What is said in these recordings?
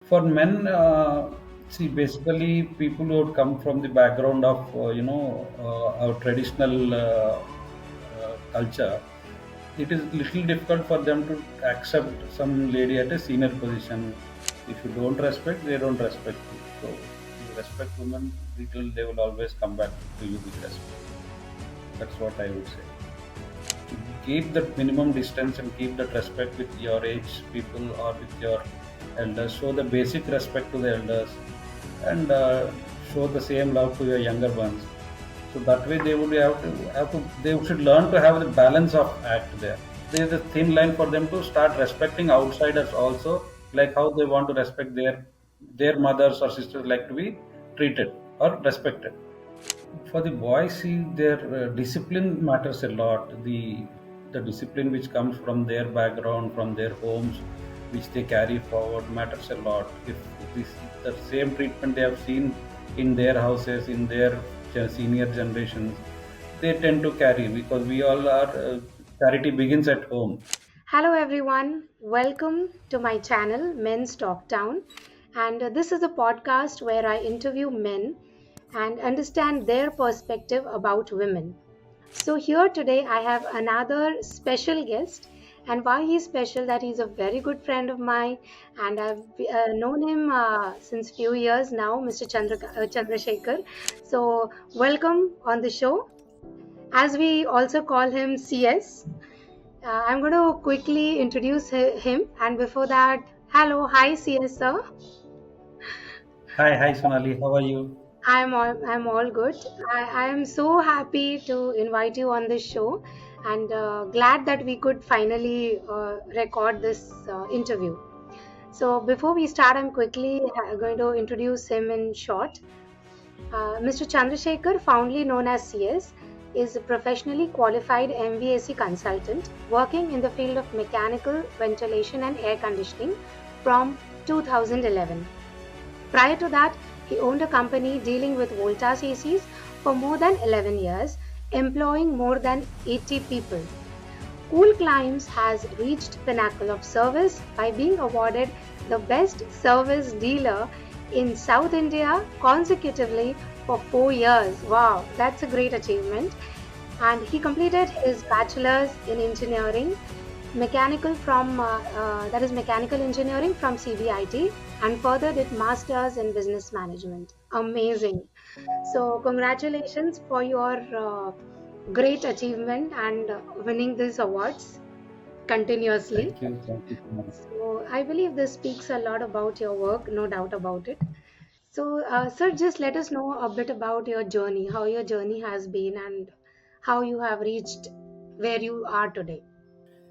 For men, see, basically, people who would come from the background of our traditional culture, it is little difficult for them to accept some lady at a senior position. If you don't respect, they don't respect you. So you respect women, they will always come back to you with respect. That's what I would say. Keep that minimum distance and keep that respect with your age people or with your elders. Show the basic respect to the elders and show the same love to your younger ones. So that way they would have to they should learn to have the balance of act there. There's a thin line for them to start respecting outsiders also, like how they want to respect their mothers or sisters like to be treated or respected. For the boys, see, their discipline matters a lot. The discipline which comes from their background, from their homes, which they carry forward, matters a lot. If the same treatment they have seen in their houses, in their senior generations, they tend to carry, because we all are charity begins at home. Hello everyone, welcome to my channel Men's Talk Town. And this is a podcast where I interview men and understand their perspective about women. So, here today I have another special guest. And why he's special, that he's a very good friend of mine, and I've known him since few years now, Mr. Chandra Sekhar. So, welcome on the show, as we also call him CS. I'm going to quickly introduce him, and before that, hello, hi, CS sir. Hi Sonali, how are you? I'm all good. I am so happy to invite you on this show, and glad that we could finally record this interview. So before we start, I'm quickly going to introduce him in short. Mr. Chandrasekhar, fondly known as CS, is a professionally qualified MVAC consultant working in the field of mechanical, ventilation, and air conditioning from 2011. Prior to that, he owned a company dealing with Voltas ACs for more than 11 years, employing more than 80 people. Cool Climes has reached pinnacle of service by being awarded the best service dealer in South India consecutively for 4 years. Wow, that's a great achievement. And he completed his bachelor's in engineering, mechanical engineering from CBIT, and further did masters in business management. Amazing. So congratulations for your great achievement and winning these awards continuously. Thank you so much. So I believe this speaks a lot about your work, no doubt about it. So, sir, just let us know a bit about your journey, how your journey has been, and how you have reached where you are today.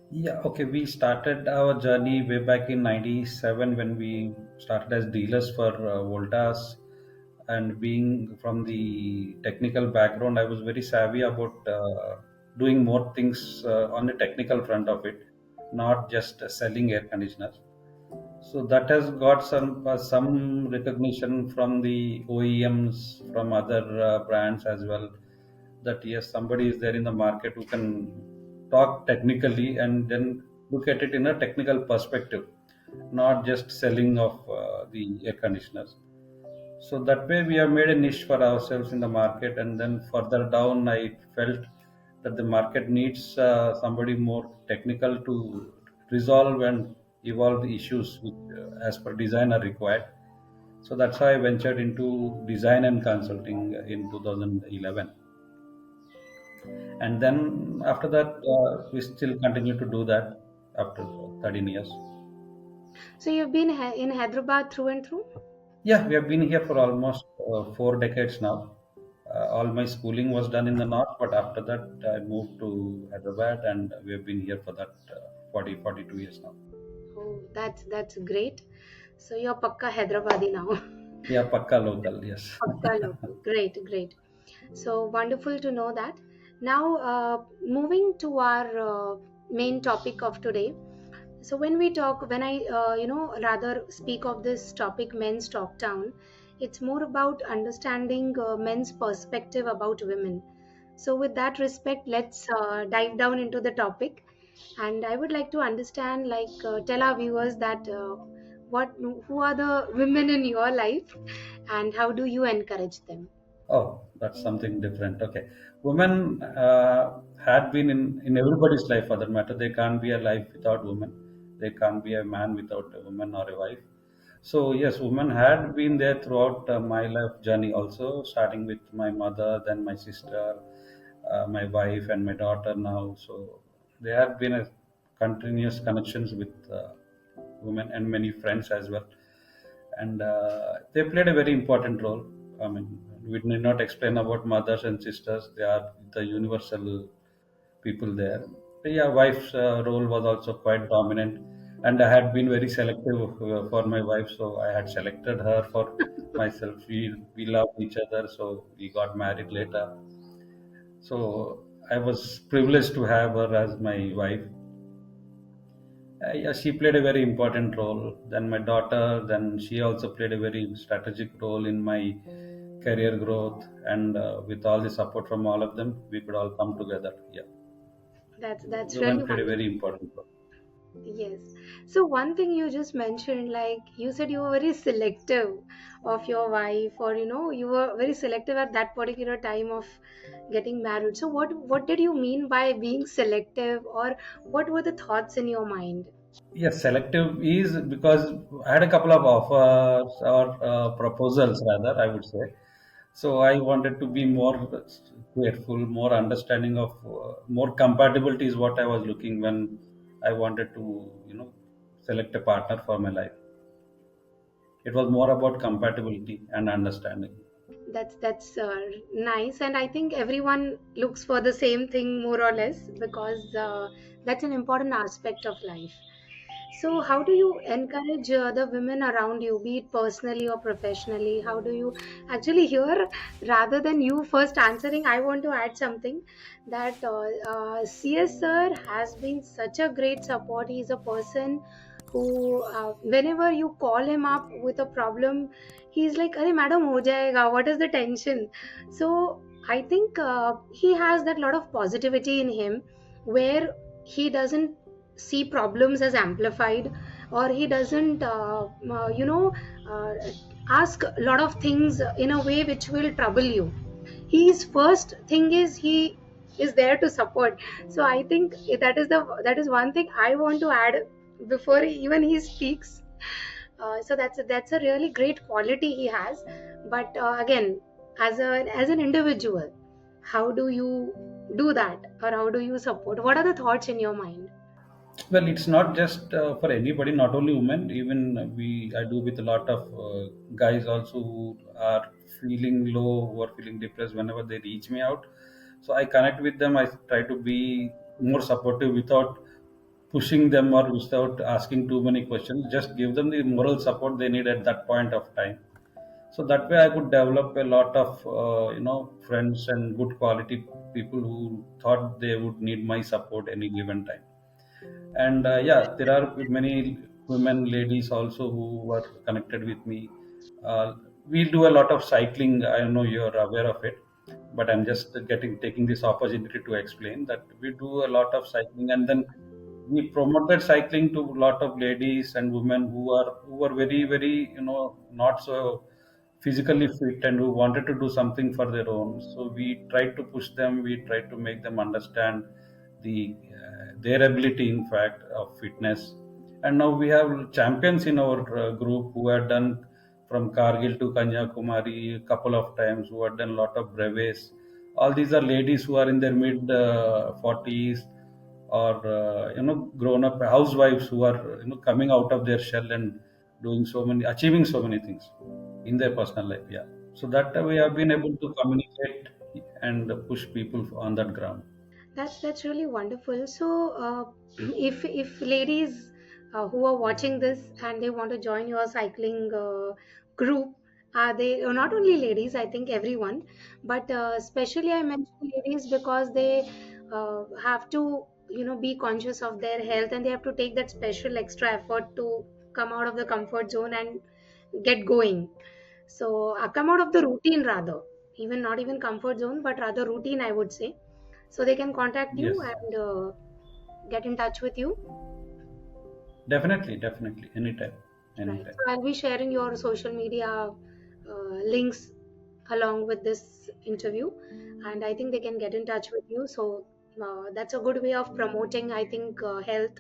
Yeah, okay. We started our journey way back in '97 when we started as dealers for Voltas. And being from the technical background, I was very savvy about doing more things on the technical front of it, not just selling air conditioners. So that has got some recognition from the OEMs, from other brands as well. That yes, somebody is there in the market who can talk technically and then look at it in a technical perspective, not just selling of the air conditioners. So that way we have made a niche for ourselves in the market, and then further down I felt that the market needs somebody more technical to resolve and evolve the issues which as per design are required. So that's how I ventured into design and consulting in 2011. And then after that we still continue to do that after 13 years. So, you've been in Hyderabad through and through? Yeah, we have been here for almost 4 decades now. All my schooling was done in the north, but after that, I moved to Hyderabad, and we have been here for that 42 years now. Oh, that's great. So, you're Pakka Hyderabadi now. Yeah, Pakka local, yes. Pakka local. Great, great. So wonderful to know that. Now, moving to our main topic of today. So when I, rather speak of this topic, men's talk town, it's more about understanding men's perspective about women. So with that respect, let's dive down into the topic. And I would like to understand, like, tell our viewers that what who are the women in your life, and how do you encourage them? Oh, that's something different. Okay. Women had been in everybody's life for that matter. They can't be a life without women. They can't be a man without a woman or a wife. So, yes, women had been there throughout my life journey also, starting with my mother, then my sister, my wife, and my daughter now. So, there have been a continuous connections with women and many friends as well, and they played a very important role. I mean, we need not explain about mothers and sisters; they are the universal people there. But yeah, wife's role was also quite dominant, and I had been very selective for my wife, so I had selected her for myself. We loved each other, so we got married later. So I was privileged to have her as my wife. Yeah, she played a very important role. Then my daughter, then she also played a very strategic role in my career growth. And with all the support from all of them, we could all come together. Yeah, That's really women played a wonderful. very important role. Yes. So one thing you just mentioned, like you said you were very selective of your wife, or you were very selective at that particular time of getting married. So what did you mean by being selective, or what were the thoughts in your mind? Yes, selective is because I had a couple of offers or proposals, rather, I would say. So I wanted to be more careful, more understanding of more compatibility is what I was looking when I wanted to, select a partner for my life. It was more about compatibility and understanding. That's nice, and I think everyone looks for the same thing more or less, because that's an important aspect of life. So, how do you encourage the women around you, be it personally or professionally? How do you actually here, rather than you first answering, I want to add something that CS sir has been such a great support. He's a person who, whenever you call him up with a problem, he's like, "Arey madam, ho jayega. What is the tension?" So I think he has that lot of positivity in him, where he doesn't see problems as amplified, or he doesn't uh, ask a lot of things in a way which will trouble you. His first thing is he is there to support. So I think that is one thing I want to add before even he speaks. So that's a really great quality he has. But again, as an individual, how do you do that, or how do you support? What are the thoughts in your mind? Well, it's not just for anybody, not only women. Even I do with a lot of guys also who are feeling low, who are feeling depressed. Whenever they reach me out, so I connect with them. I try to be more supportive without pushing them or without asking too many questions. Just give them the moral support they need at that point of time. So that way, I could develop a lot of friends and good quality people who thought they would need my support any given time. And yeah, there are many women ladies also who were connected with me. We do a lot of cycling. I know you're aware of it, but I'm just taking this opportunity to explain that we do a lot of cycling, and then we promoted cycling to a lot of ladies and women who are very very not so physically fit and who wanted to do something for their own. So we tried to push them. We tried to make them understand their ability, in fact, of fitness. And now we have champions in our group who have done from Kargil to Kanyakumari a couple of times, who have done a lot of breves. All these are ladies who are in their mid 40s, or grown up housewives who are coming out of their shell and achieving so many things in their personal life. Yeah, so that we have been able to communicate and push people on that ground. That's really wonderful. So, if ladies who are watching this and they want to join your cycling group, are they not only ladies? I think everyone, but especially I mention ladies because they have to be conscious of their health, and they have to take that special extra effort to come out of the comfort zone and get going. So, come out of the routine rather, even not even comfort zone, but rather routine, I would say, so they can contact you Yes, and get in touch with you. definitely, definitely, anytime. Right. anytime. So I'll be sharing your social media links along with this interview, and I think they can get in touch with you. So that's a good way of promoting, I think, health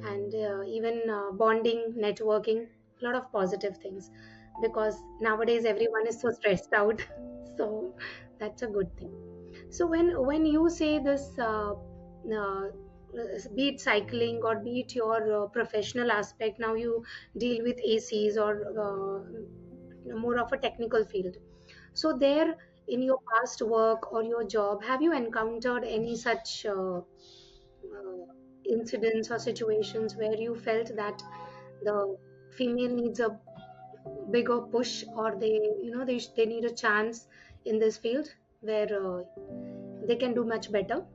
and even bonding, networking, a lot of positive things, because nowadays everyone is so stressed out. So that's a good thing. So when you say this, be it cycling or be it your professional aspect, now you deal with ACs or more of a technical field. So there, in your past work or your job, have you encountered any such incidents or situations where you felt that the female needs a bigger push, or they need a chance in this field where they can do much better?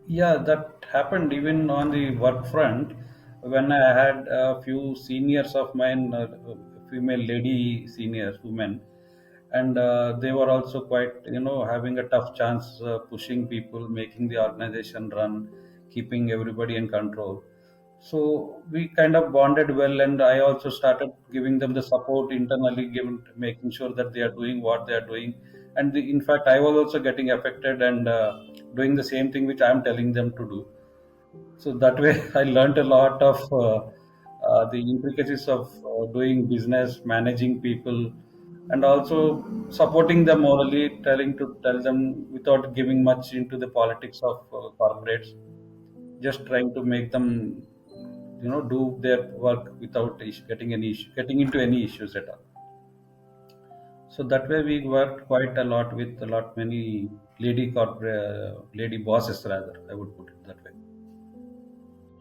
Yeah, that happened even on the work front when I had a few seniors of mine, female lady seniors, women, and they were also quite, having a tough chance, pushing people, making the organization run, keeping everybody in control. So we kind of bonded well, and I also started giving them the support internally, making sure that they are doing what they are doing. And in fact, I was also getting affected and doing the same thing which I am telling them to do. So that way, I learned a lot of the intricacies of doing business, managing people, and also supporting them morally, tell them without giving much into the politics of corporates, just trying to make them, do their work without getting into any issues at all. So that way we worked quite a lot with a lot many lady bosses, rather I would put it that way.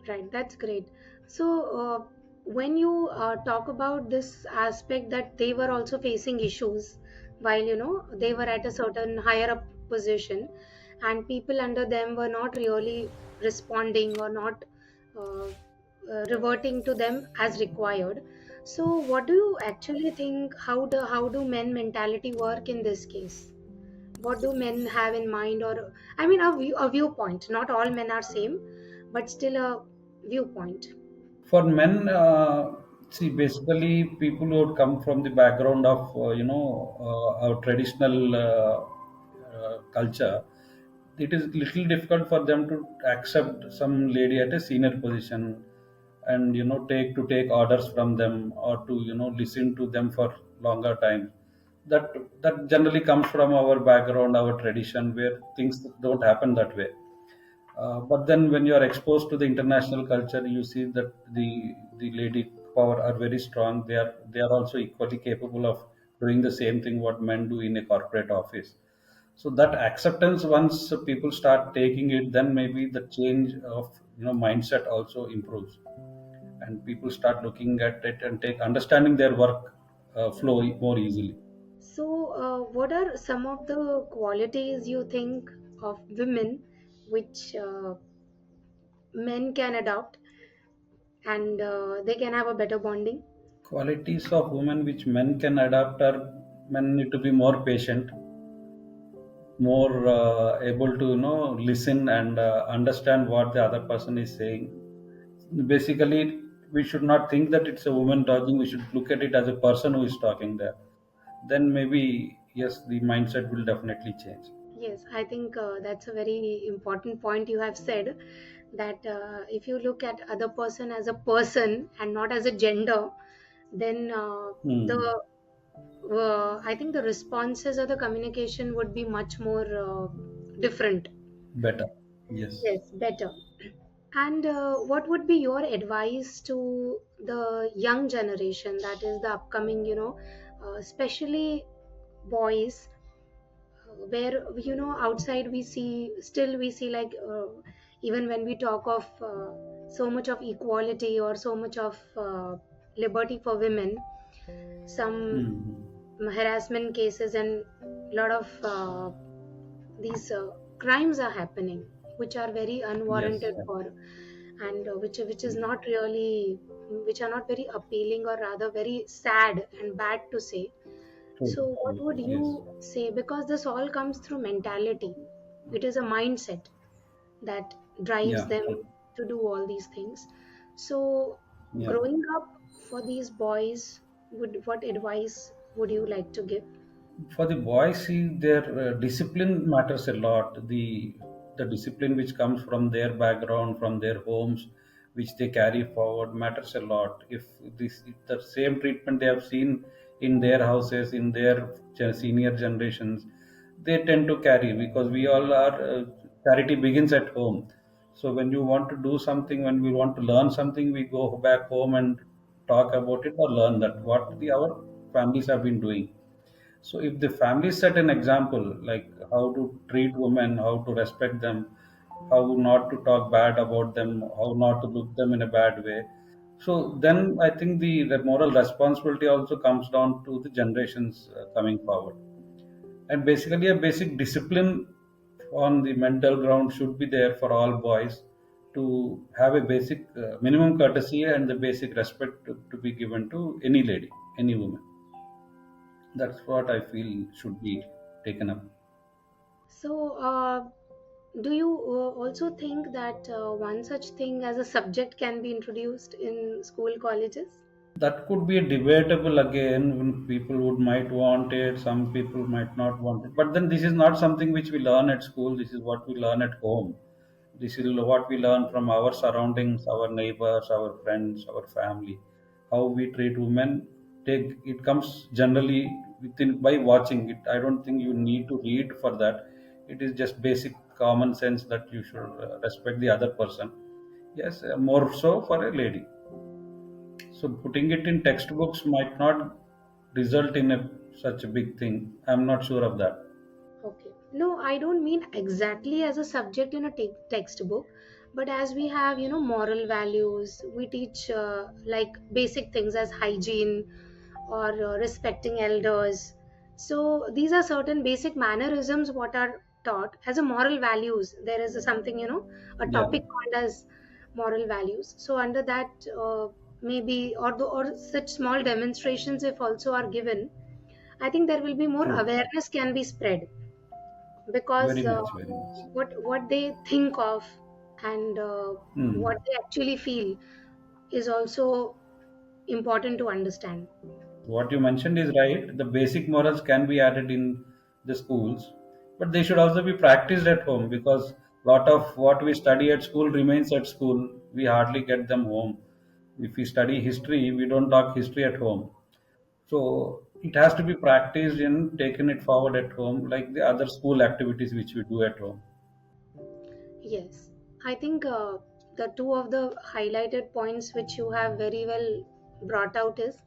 Right, that's great. So, when you talk about this aspect that they were also facing issues while they were at a certain higher up position, and people under them were not really responding or not reverting to them as required. So, what do you actually think? How do men mentality work in this case? What do men have in mind, or I mean a viewpoint? Not all men are same, but still a viewpoint. For men, see, basically, people who would come from the background of, our traditional culture, it is little difficult for them to accept some lady at a senior position, and take orders from them, or to listen to them for longer time. That generally comes from our background, our tradition, where things don't happen that way. But then when you are exposed to the international culture, you see that the lady power are very strong. They are also equally capable of doing the same thing what men do in a corporate office. So that acceptance, once people start taking it, then maybe the change of mindset also improves, and people start looking at it and take understanding their work flow more easily. So, what are some of the qualities you think of women which men can adopt, and they can have a better bonding? Qualities of women which men can adapt are: men need to be more patient, more able to listen and understand what the other person is saying. Basically, we should not think that it's a woman talking. We should look at it as a person who is talking there. Then maybe, yes, the mindset will definitely change. Yes, I think that's a very important point you have said, that if you look at other person as a person and not as a gender, then Hmm. the I think the responses or the communication would be much more different. Better. Yes. Yes, better. And what would be your advice to the young generation, that is the upcoming, especially boys, where outside we see like even when we talk of so much of equality or so much of liberty for women, some Hmm. harassment cases and lot of these crimes are happening, which are very Yes. unwarranted Yes. for, and which is Hmm. not really, which are not very appealing, or rather very sad and bad to say. True. So what True. would you Yes. say? Because this all comes through mentality. It is a mindset that drives Yeah. them True. to do all these things. So Yeah. growing up for these boys, would what advice would you like to give? For the boys, see, their discipline matters a lot. The discipline which comes from their background, from their homes, which they carry forward, matters a lot. If the same treatment they have seen in their houses, in their senior generations, they tend to carry, because we all are, charity begins at home. So when you want to do something, when we want to learn something, we go back home and talk about it or learn that what our families have been doing. So if the family set an example, like how to treat women, how to respect them, how not to talk bad about them, how not to look them in a bad way, so then I think the moral responsibility also comes down to the generations coming forward. And basically, a basic discipline on the mental ground should be there for all boys, to have a basic minimum courtesy and the basic respect to be given to any lady, any woman. That's what I feel should be taken up. So, do you also think that one such thing as a subject can be introduced in school colleges? That could be debatable again. When people would might want it, some people might not want it. But then this is not something which we learn at school. This is what we learn at home. This is what we learn from our surroundings, our neighbors, our friends, our family. How we treat women. Take it comes generally within by watching it. I don't think you need to read for that. It is just basic common sense that you should respect the other person. Yes, more so for a lady. So putting it in textbooks might not result in such a big thing. I'm not sure of that. Okay. No, I don't mean exactly as a subject in a textbook, but as we have, moral values, we teach like basic things as hygiene or respecting elders. So these are certain basic mannerisms what are taught as a moral values. There is a something, a Yeah, topic called as moral values. So under that, maybe or such small demonstrations if also are given, I think there will be more true. awareness can be spread because Very much, very much. what they think of and what Hmm. they actually feel is also important to understand. What you mentioned is right. The basic morals can be added in the schools, but they should also be practiced at home, because lot of what we study at school remains at school. We hardly get them home. If we study history, we don't talk history at home. So it has to be practiced and taken it forward at home, like the other school activities which we do at home. Yes, I think the two of the highlighted points which you have very well brought out is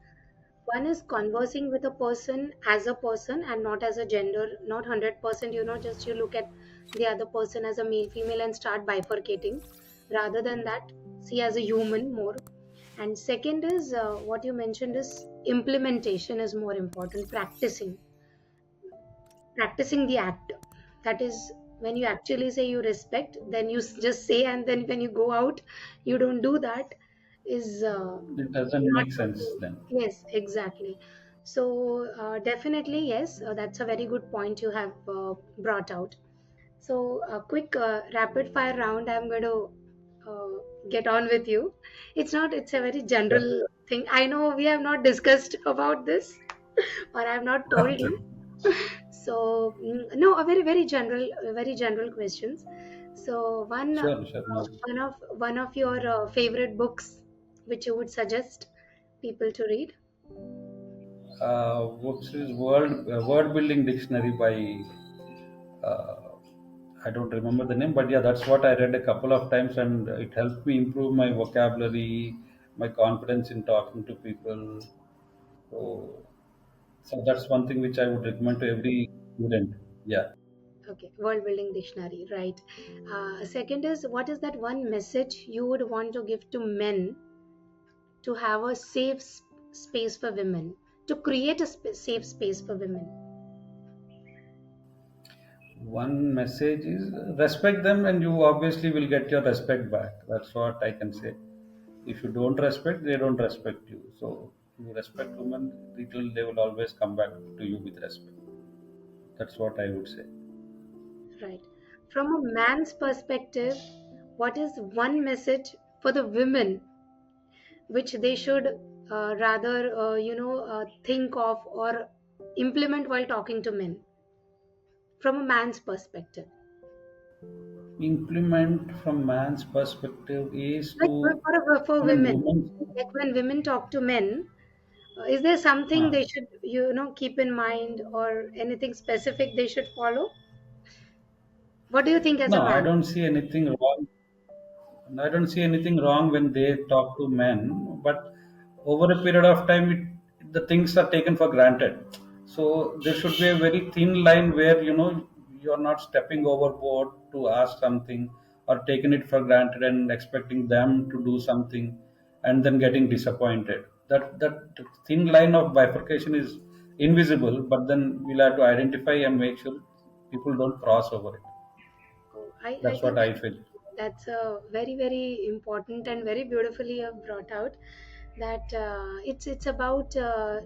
one is conversing with a person as a person and not as a gender, not 100%, just you look at the other person as a male female and start bifurcating. Rather than that, see as a human more. And second is what you mentioned is implementation is more important, practicing the act. That is, when you actually say you respect, then you just say, and then when you go out you don't do that, is It doesn't not make sense something. then. Yes, exactly. So definitely yes, that's a very good point you have brought out. So a quick rapid fire round I'm going to get on with you. It's a very general Sure. thing. I know we have not discussed about this or I have not told Okay. you. So no, a very general questions. So Sure, sure. No. one of your favorite books which you would suggest people to read. Books is word building dictionary by, uh, I don't remember the name, but yeah, that's what I read a couple of times, and it helped me improve my vocabulary, my confidence in talking to people. So, so that's one thing which I would recommend to every student. Yeah. Okay, world building dictionary, right? Second is, what is that one message you would want to give to men to have a space for women, to create a safe space for women? One message is respect them, and you obviously will get your respect back. That's what I can say. If you don't respect, they don't respect you. So you respect women, they will always come back to you with respect. That's what I would say. Right. From a man's perspective, what is one message for the women which they should rather think of or implement while talking to men from a man's perspective? Implement from man's perspective is Like to, for I mean, women, women. like when women talk to men, is there something Ah, they should keep in mind, or anything specific they should follow? What do you think as no, a I man? don't see anything wrong. And I don't see anything wrong when they talk to men, but over a period of time, the things are taken for granted. So there should be a very thin line where you're not stepping overboard to ask something or taking it for granted and expecting them to do something and then getting disappointed. That thin line of bifurcation is invisible, but then we'll have to identify and make sure people don't cross over it. Oh, I That's think what I feel. that's a very, very important and very beautifully brought out, that it's about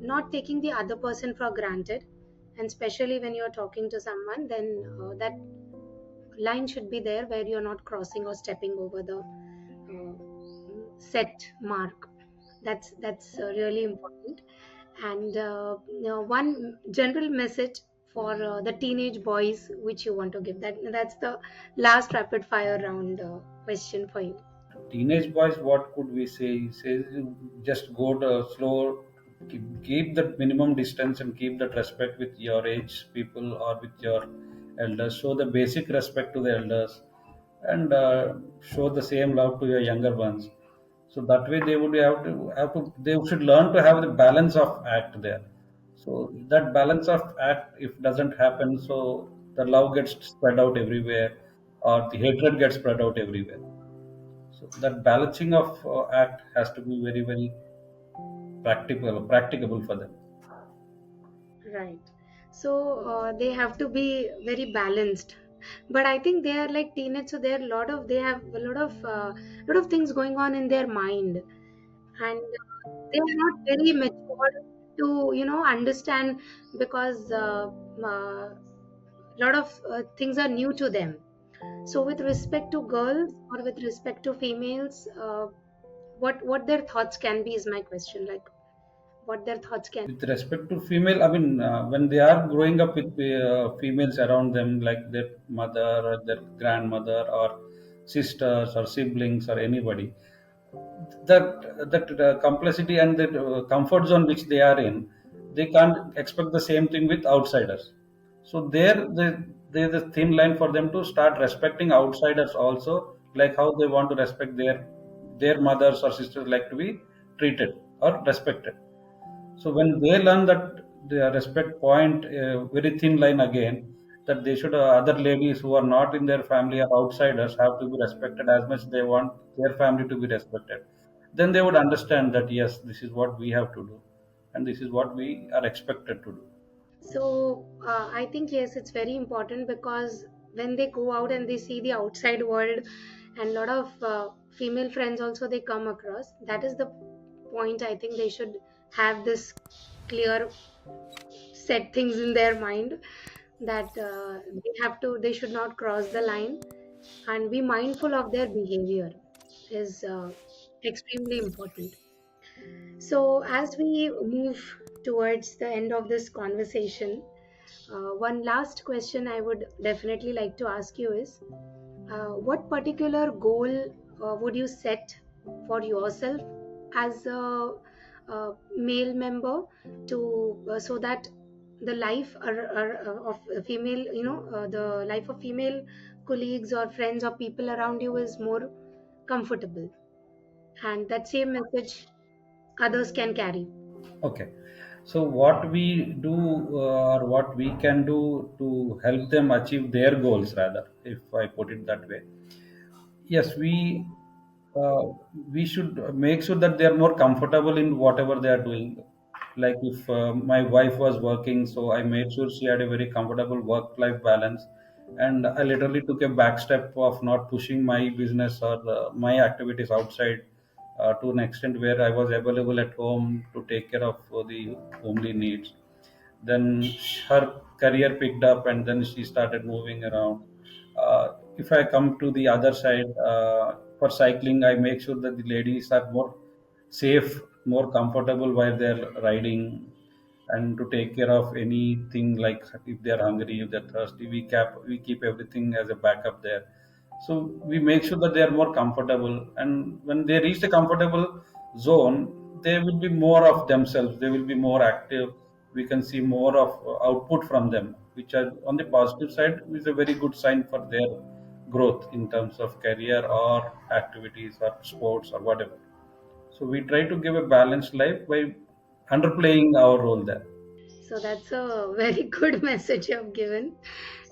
not taking the other person for granted, and especially when you're talking to someone, then that line should be there where you're not crossing or stepping over the set mark. That's really important. And one general message for the teenage boys which you want to give, that's the last rapid fire round question for you. Teenage boys, what could we say? He says you just go to slow, keep that minimum distance and keep that respect with your age people or with your elders. Show the basic respect to the elders and show the same love to your younger ones. So that way they would have to they should learn to have the balance of act there. So that balance of act, if doesn't happen, so the love gets spread out everywhere or the hatred gets spread out everywhere. So that balancing of act has to be very, very practicable for them. Right. So they have to be very balanced, but I think they are like teenage, so there are a lot of they have a lot of things going on in their mind, and they are not very mature to understand, because lot of things are new to them. So with respect to girls or with respect to females, what their thoughts can be is my question, like what their thoughts can. With respect to female, I mean, when they are growing up with females around them, like their mother or their grandmother or sisters or siblings or anybody, that complexity and that comfort zone which they are in, they can't expect the same thing with outsiders. So there's a thin line for them to start respecting outsiders also, like how they want to respect their mothers or sisters like to be treated or respected. So when they learn that the respect point, very thin line again, that they should other ladies who are not in their family or outsiders have to be respected as much they want their family to be respected. Then they would understand that yes, this is what we have to do, and this is what we are expected to do. So I think yes, it's very important, because when they go out and they see the outside world, and lot of female friends also they come across, that is the point. I think they should have this clear set things in their mind, that they should not cross the line, and be mindful of their behavior is extremely important. So as we move towards the end of this conversation, one last question I would definitely like to ask you is, what particular goal would you set for yourself as a male member, to so that the life of a female, the life of female colleagues or friends or people around you is more comfortable, and that same message others can carry. Okay. So what we do or what we can do to help them achieve their goals, rather, if I put it that way, yes, uh, we should make sure that they are more comfortable in whatever they are doing. Like if my wife was working, so I made sure she had a very comfortable work life balance, and I literally took a back step of not pushing my business or my activities outside to an extent where I was available at home to take care of the homely needs. Then her career picked up and then she started moving around. If I come to the other side, for cycling, I make sure that the ladies are more safe more comfortable while they're riding, and to take care of anything like if they're hungry, if they're thirsty, we keep everything as a backup there. So we make sure that they are more comfortable, and when they reach the comfortable zone, they will be more of themselves, they will be more active. We can see more of output from them, which are on the positive side is a very good sign for their growth in terms of career or activities or sports or whatever. So we try to give a balanced life by underplaying our role there. So that's a very good message you've given.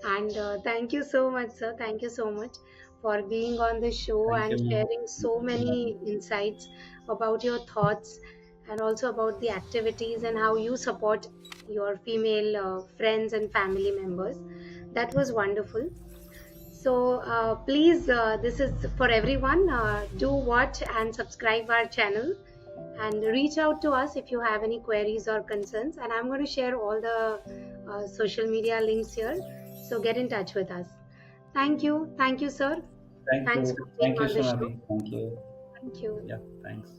And thank you so much, sir. Thank you so much for being on the show Thank and you. sharing so many insights about your thoughts and also about the activities and how you support your female friends and family members. That was wonderful. So please, this is for everyone. Do watch and subscribe our channel and reach out to us if you have any queries or concerns. And I'm going to share all the social media links here. So get in touch with us. Thank you. Thank you, sir. Thank Thanks you. for being Thank you, on the show. Sonali. Thank you. Thank you. Yeah, thanks.